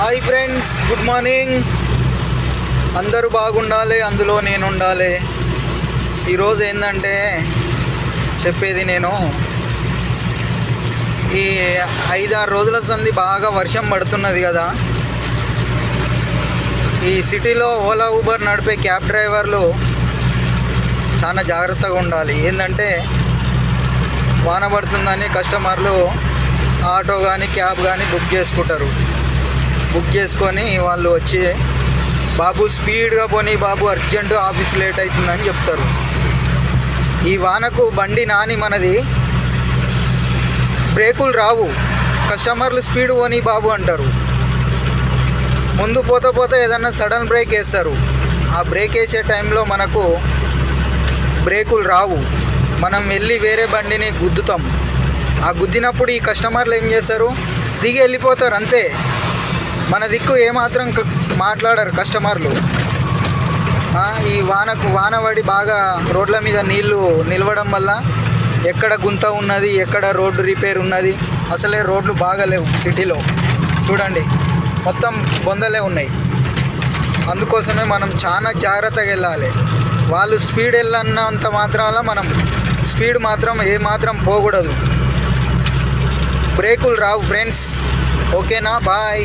Hi friends, good morning. అందరూ బాగుండాలి, అందులో నేను ఉండాలి. ఈరోజు ఏంటంటే చెప్పేది, నేను ఈ 5-6 రోజుల సంది బాగా వర్షం పడుతున్నది కదా. ఈ సిటీలో ఓలా ఊబర్ నడిపే క్యాబ్ డ్రైవర్లు చాలా జాగ్రత్తగా ఉండాలి. ఏంటంటే వాన పడుతుందని కస్టమర్లు ఆటో కానీ క్యాబ్ కానీ బుక్ చేసుకుంటారు. బుక్ చేసుకొని వాళ్ళు వచ్చి, బాబు స్పీడ్గా పోనీ బాబు, అర్జెంటు ఆఫీస్ లేట్ అవుతుందని చెప్తారు. ఈ వానకు బండి నాని మనది, బ్రేకులు రావు, కస్టమర్లు స్పీడ్ పోనీ బాబు అంటారు. ముందు పోతే ఏదన్నా సడన్ బ్రేక్ వేస్తారు. ఆ బ్రేక్ వేసే టైంలో మనకు బ్రేకులు రావు, మనం వెళ్ళి వేరే బండిని గుద్దుతాం. ఆ గుద్దినప్పుడు ఈ కస్టమర్లు ఏం చేస్తారు, దిగి వెళ్ళిపోతారు అంతే. మన దిక్కు ఏమాత్రం మాట్లాడరు కస్టమర్లు. ఈ వాన పడి బాగా రోడ్ల మీద నీళ్లు నిలవడం వల్ల ఎక్కడ గుంత ఉన్నది, ఎక్కడ రోడ్డు రిపేర్ ఉన్నది, అసలే రోడ్లు బాగాలేవు సిటీలో. చూడండి, మొత్తం బొందలే ఉన్నాయి. అందుకోసమే మనం చాలా జాగ్రత్తగా వెళ్ళాలి. వాళ్ళు స్పీడ్ వెళ్ళినంత మాత్రాన మనం స్పీడ్ మాత్రం ఏమాత్రం పోకూడదు. బ్రేకులు రావు ఫ్రెండ్స్. ఓకేనా? బాయ్.